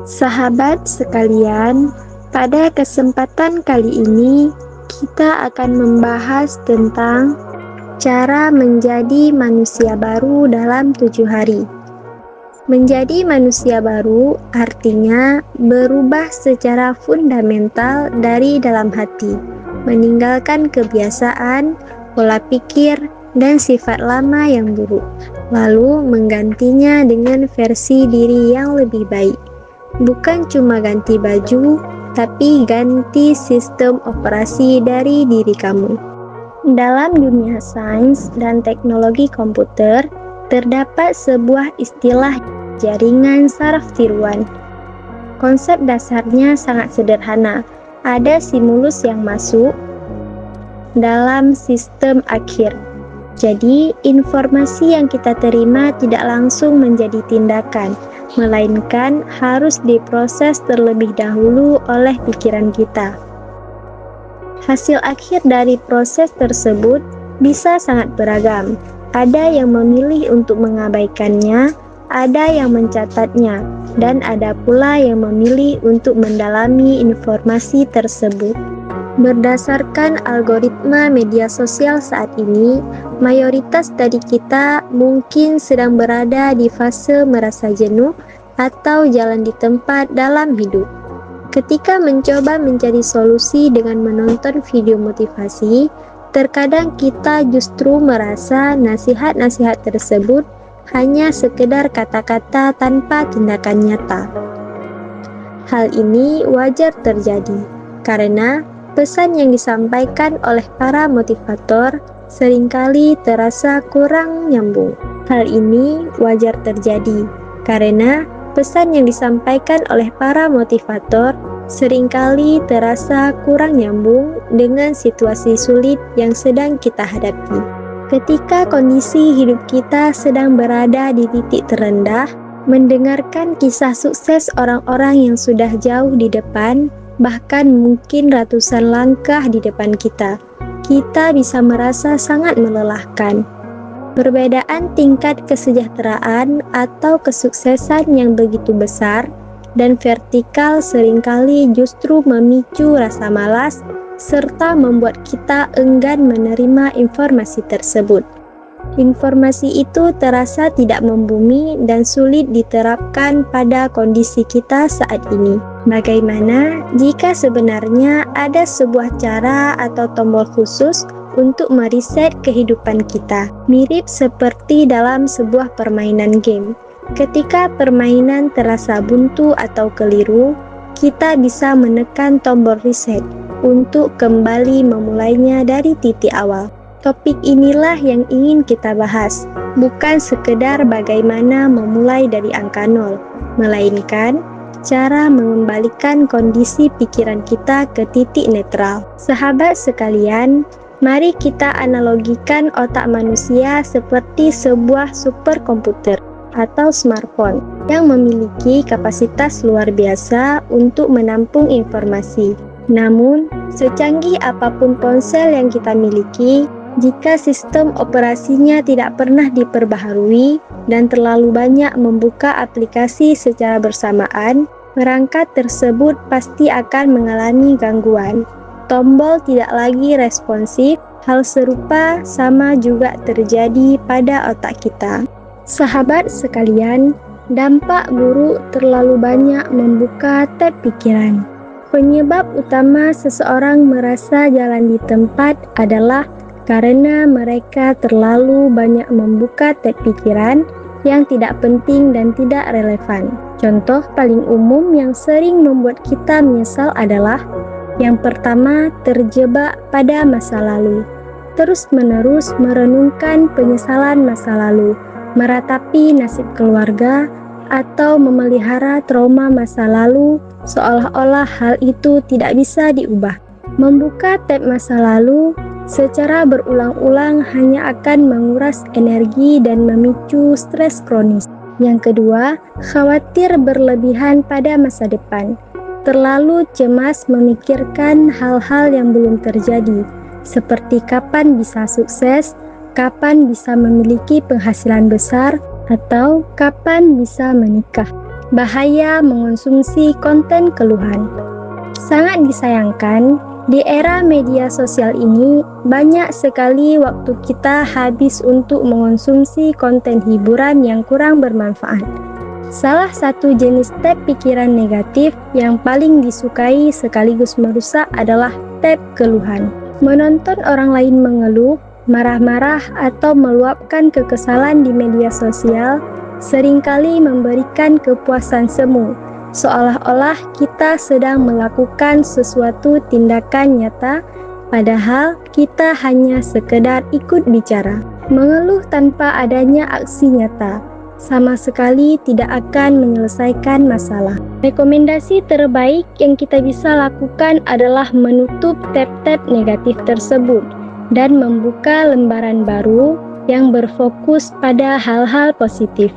Sahabat sekalian, pada kesempatan kali ini kita akan membahas tentang cara menjadi manusia baru dalam 7 hari. Menjadi manusia baru artinya berubah secara fundamental dari dalam hati, meninggalkan kebiasaan, pola pikir, dan sifat lama yang buruk, lalu menggantinya dengan versi diri yang lebih baik. Bukan cuma ganti baju, tapi ganti sistem operasi dari diri kamu. Dalam dunia sains dan teknologi komputer, terdapat sebuah istilah jaringan saraf tiruan. Konsep dasarnya sangat sederhana. Ada stimulus yang masuk dalam sistem akhir. Jadi, informasi yang kita terima tidak langsung menjadi tindakan, melainkan harus diproses terlebih dahulu oleh pikiran kita. Hasil akhir dari proses tersebut bisa sangat beragam. Ada yang memilih untuk mengabaikannya, ada yang mencatatnya, dan ada pula yang memilih untuk mendalami informasi tersebut. Berdasarkan algoritma media sosial saat ini, mayoritas dari kita mungkin sedang berada di fase merasa jenuh atau jalan di tempat dalam hidup. Ketika mencoba mencari solusi dengan menonton video motivasi, terkadang kita justru merasa nasihat-nasihat tersebut hanya sekedar kata-kata tanpa tindakan nyata. Hal ini wajar terjadi, karena pesan yang disampaikan oleh para motivator seringkali terasa kurang nyambung. Hal ini wajar terjadi, karena pesan yang disampaikan oleh para motivator seringkali terasa kurang nyambung dengan situasi sulit yang sedang kita hadapi. Ketika kondisi hidup kita sedang berada di titik terendah, mendengarkan kisah sukses orang-orang yang sudah jauh di depan, bahkan mungkin ratusan langkah di depan kita bisa merasa sangat melelahkan. Perbedaan tingkat kesejahteraan atau kesuksesan yang begitu besar dan vertikal seringkali justru memicu rasa malas serta membuat kita enggan menerima informasi tersebut. Informasi itu terasa tidak membumi dan sulit diterapkan pada kondisi kita saat ini. Bagaimana jika sebenarnya ada sebuah cara atau tombol khusus untuk mereset kehidupan kita? Mirip seperti dalam sebuah permainan game. Ketika permainan terasa buntu atau keliru, kita bisa menekan tombol reset untuk kembali memulainya dari titik awal. Topik inilah yang ingin kita bahas, bukan sekedar bagaimana memulai dari angka 0, melainkan cara mengembalikan kondisi pikiran kita ke titik netral. Sahabat sekalian, mari kita analogikan otak manusia seperti sebuah superkomputer atau smartphone yang memiliki kapasitas luar biasa untuk menampung informasi. Namun, secanggih apapun ponsel yang kita miliki, jika sistem operasinya tidak pernah diperbaharui dan terlalu banyak membuka aplikasi secara bersamaan, perangkat tersebut pasti akan mengalami gangguan. Tombol tidak lagi responsif. Hal serupa sama juga terjadi pada otak kita. Sahabat sekalian, dampak buruk terlalu banyak membuka tab pikiran. Penyebab utama seseorang merasa jalan di tempat adalah karena mereka terlalu banyak membuka tab pikiran yang tidak penting dan tidak relevan. Contoh paling umum yang sering membuat kita menyesal adalah: yang pertama, terjebak pada masa lalu. Terus-menerus merenungkan penyesalan masa lalu, meratapi nasib keluarga, atau memelihara trauma masa lalu seolah-olah hal itu tidak bisa diubah. Membuka tab masa lalu secara berulang-ulang hanya akan menguras energi dan memicu stres kronis. Yang kedua, khawatir berlebihan pada masa depan. Terlalu cemas memikirkan hal-hal yang belum terjadi, seperti kapan bisa sukses, kapan bisa memiliki penghasilan besar, atau kapan bisa menikah. Bahaya mengonsumsi konten keluhan. Sangat disayangkan, di era media sosial ini banyak sekali waktu kita habis untuk mengonsumsi konten hiburan yang kurang bermanfaat. Salah satu jenis tab pikiran negatif yang paling disukai sekaligus merusak adalah tab keluhan. Menonton orang lain mengeluh, marah-marah, atau meluapkan kekesalan di media sosial seringkali memberikan kepuasan semu, seolah-olah kita sedang melakukan sesuatu tindakan nyata, padahal kita hanya sekedar ikut bicara. Mengeluh tanpa adanya aksi nyata sama sekali tidak akan menyelesaikan masalah. Rekomendasi terbaik yang kita bisa lakukan adalah menutup tab-tab negatif tersebut dan membuka lembaran baru yang berfokus pada hal-hal positif.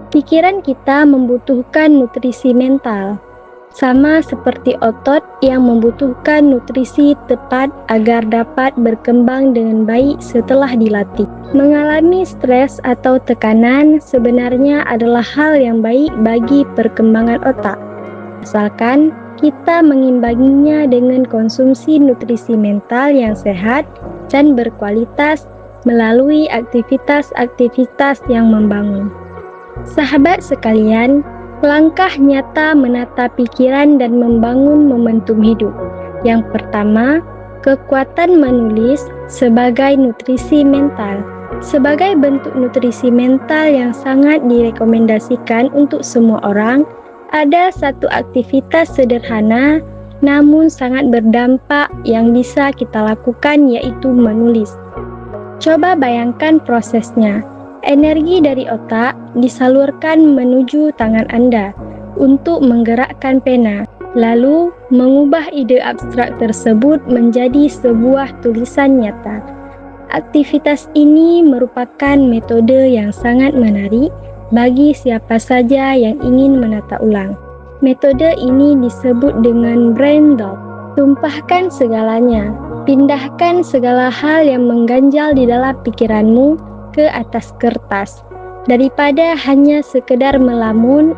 Pikiran kita membutuhkan nutrisi mental, sama seperti otot yang membutuhkan nutrisi tepat agar dapat berkembang dengan baik setelah dilatih. Mengalami stres atau tekanan sebenarnya adalah hal yang baik bagi perkembangan otak, asalkan kita mengimbanginya dengan konsumsi nutrisi mental yang sehat dan berkualitas melalui aktivitas-aktivitas yang membangun. Sahabat sekalian, langkah nyata menata pikiran dan membangun momentum hidup. Yang pertama, kekuatan menulis sebagai nutrisi mental. Sebagai bentuk nutrisi mental yang sangat direkomendasikan untuk semua orang, ada satu aktivitas sederhana namun sangat berdampak yang bisa kita lakukan, yaitu menulis. Coba bayangkan prosesnya. Energi dari otak disalurkan menuju tangan Anda untuk menggerakkan pena, lalu mengubah ide abstrak tersebut menjadi sebuah tulisan nyata. Aktivitas ini merupakan metode yang sangat menarik bagi siapa saja yang ingin menata ulang. Metode ini disebut dengan brain dump. Tumpahkan segalanya, pindahkan segala hal yang mengganjal di dalam pikiranmu ke atas kertas, daripada hanya sekedar melamun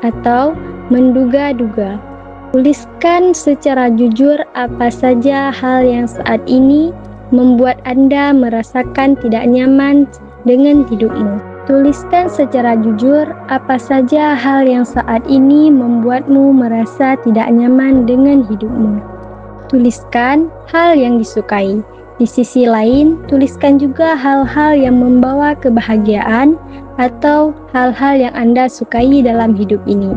atau menduga-duga. Tuliskan secara jujur apa saja hal yang saat ini membuat Anda merasakan tidak nyaman dengan hidupmu. Tuliskan secara jujur apa saja hal yang saat ini membuatmu merasa tidak nyaman dengan hidupmu. Tuliskan hal yang disukai. Di sisi lain, tuliskan juga hal-hal yang membawa kebahagiaan atau hal-hal yang Anda sukai dalam hidup ini.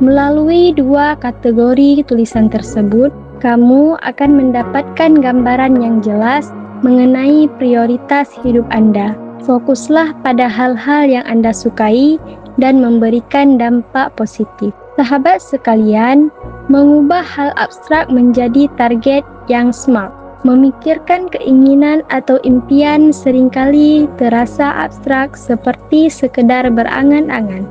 Melalui dua kategori tulisan tersebut, kamu akan mendapatkan gambaran yang jelas mengenai prioritas hidup Anda. Fokuslah pada hal-hal yang Anda sukai dan memberikan dampak positif. Sahabat sekalian, mengubah hal abstrak menjadi target yang smart. Memikirkan keinginan atau impian seringkali terasa abstrak seperti sekedar berangan-angan.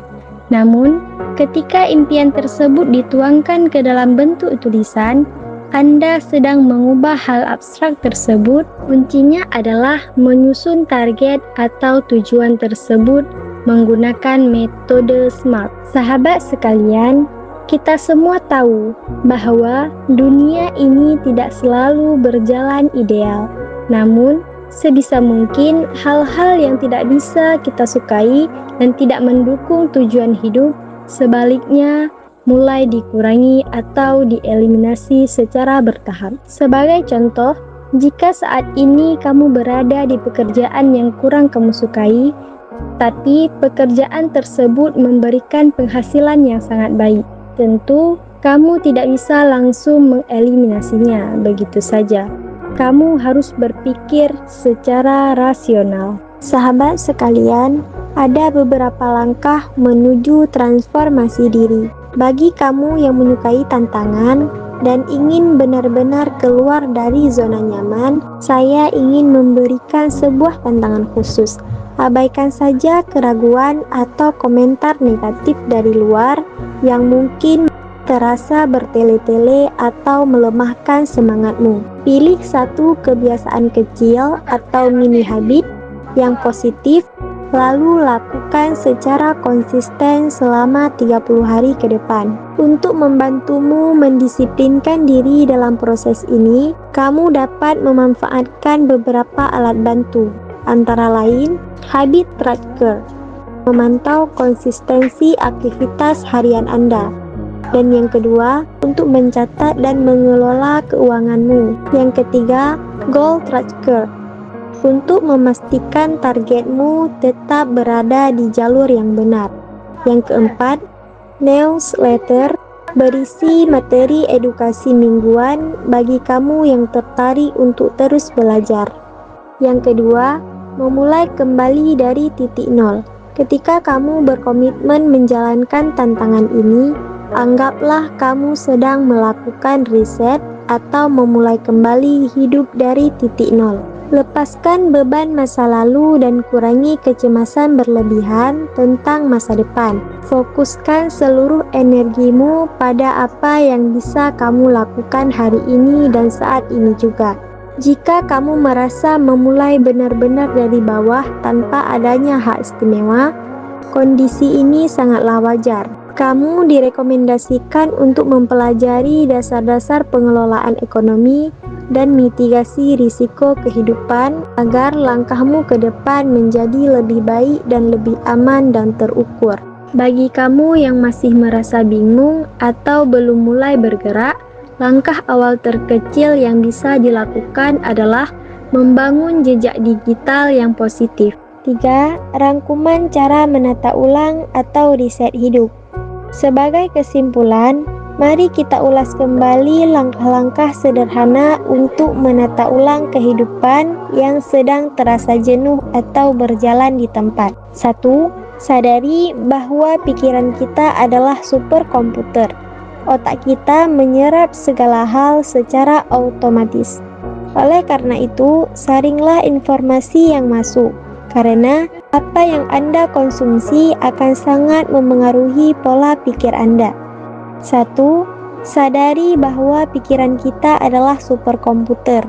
Namun, ketika impian tersebut dituangkan ke dalam bentuk tulisan, Anda sedang mengubah hal abstrak tersebut. Kuncinya adalah menyusun target atau tujuan tersebut menggunakan metode SMART. Sahabat sekalian, kita semua tahu bahwa dunia ini tidak selalu berjalan ideal. Namun, sebisa mungkin hal-hal yang tidak bisa kita sukai dan tidak mendukung tujuan hidup, sebaliknya mulai dikurangi atau dieliminasi secara bertahap. Sebagai contoh, jika saat ini kamu berada di pekerjaan yang kurang kamu sukai, tapi pekerjaan tersebut memberikan penghasilan yang sangat baik, tentu kamu tidak bisa langsung mengeliminasinya begitu saja. Kamu harus berpikir secara rasional. Sahabat sekalian, ada beberapa langkah menuju transformasi diri. Bagi kamu yang menyukai tantangan dan ingin benar-benar keluar dari zona nyaman, saya ingin memberikan sebuah tantangan khusus. Abaikan saja keraguan atau komentar negatif dari luar yang mungkin terasa bertele-tele atau melemahkan semangatmu. Pilih satu kebiasaan kecil atau mini habit yang positif lalu lakukan secara konsisten selama 30 hari ke depan. Untuk membantumu mendisiplinkan diri dalam proses ini, kamu dapat memanfaatkan beberapa alat bantu, antara lain Habit Tracker, memantau konsistensi aktivitas harian Anda. Dan yang kedua, untuk mencatat dan mengelola keuanganmu. Yang ketiga, Goal Tracker, untuk memastikan targetmu tetap berada di jalur yang benar. Yang keempat, Newsletter, berisi materi edukasi mingguan bagi kamu yang tertarik untuk terus belajar. Yang kedua, memulai kembali dari titik nol. Ketika kamu berkomitmen menjalankan tantangan ini, anggaplah kamu sedang melakukan riset atau memulai kembali hidup dari titik nol. Lepaskan beban masa lalu dan kurangi kecemasan berlebihan tentang masa depan. Fokuskan seluruh energimu pada apa yang bisa kamu lakukan hari ini dan saat ini juga. Jika kamu merasa memulai benar-benar dari bawah tanpa adanya hak istimewa, kondisi ini sangatlah wajar. Kamu direkomendasikan untuk mempelajari dasar-dasar pengelolaan ekonomi dan mitigasi risiko kehidupan agar langkahmu ke depan menjadi lebih baik dan lebih aman dan terukur. Bagi kamu yang masih merasa bingung atau belum mulai bergerak, langkah awal terkecil yang bisa dilakukan adalah membangun jejak digital yang positif. 3. Rangkuman cara menata ulang atau riset hidup. Sebagai kesimpulan, mari kita ulas kembali langkah-langkah sederhana untuk menata ulang kehidupan yang sedang terasa jenuh atau berjalan di tempat. 1. Sadari bahwa pikiran kita adalah superkomputer. Otak kita menyerap segala hal secara otomatis. Oleh karena itu, saringlah informasi yang masuk, karena apa yang Anda konsumsi akan sangat memengaruhi pola pikir Anda. 1. Sadari bahwa pikiran kita adalah superkomputer.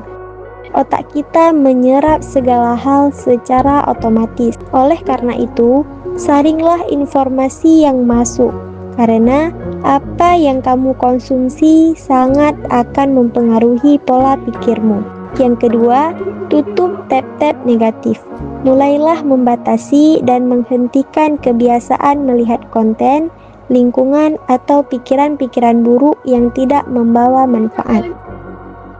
Otak kita menyerap segala hal secara otomatis. Oleh karena itu, saringlah informasi yang masuk, karena apa yang kamu konsumsi sangat akan mempengaruhi pola pikirmu. Yang kedua, tutup tab-tab negatif. Mulailah membatasi dan menghentikan kebiasaan melihat konten, lingkungan, atau pikiran-pikiran buruk yang tidak membawa manfaat.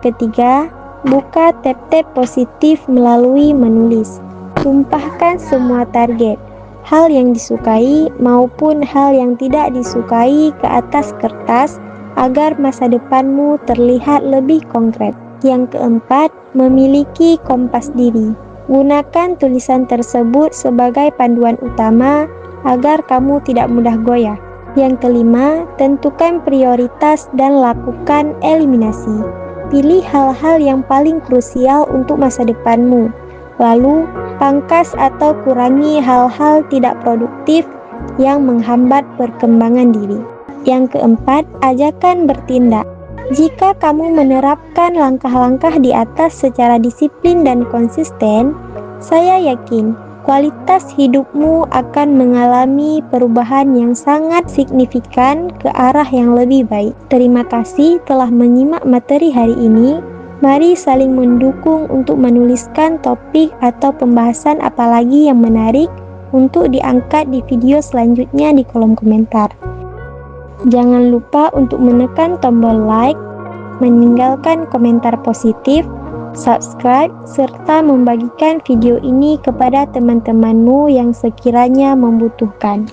Ketiga, buka tab-tab positif melalui menulis. Tumpahkan semua target, hal yang disukai maupun hal yang tidak disukai ke atas kertas agar masa depanmu terlihat lebih konkret. Yang keempat, memiliki kompas diri. Gunakan tulisan tersebut sebagai panduan utama agar kamu tidak mudah goyah. Yang kelima, tentukan prioritas dan lakukan eliminasi. Pilih hal-hal yang paling krusial untuk masa depanmu. Lalu, pangkas atau kurangi hal-hal tidak produktif yang menghambat perkembangan diri. Yang keempat, ajakan bertindak. Jika kamu menerapkan langkah-langkah di atas secara disiplin dan konsisten, saya yakin kualitas hidupmu akan mengalami perubahan yang sangat signifikan ke arah yang lebih baik. Terima kasih telah menyimak materi hari ini. Mari saling mendukung untuk menuliskan topik atau pembahasan apalagi yang menarik untuk diangkat di video selanjutnya di kolom komentar. Jangan lupa untuk menekan tombol like, meninggalkan komentar positif, subscribe, serta membagikan video ini kepada teman-temanmu yang sekiranya membutuhkan.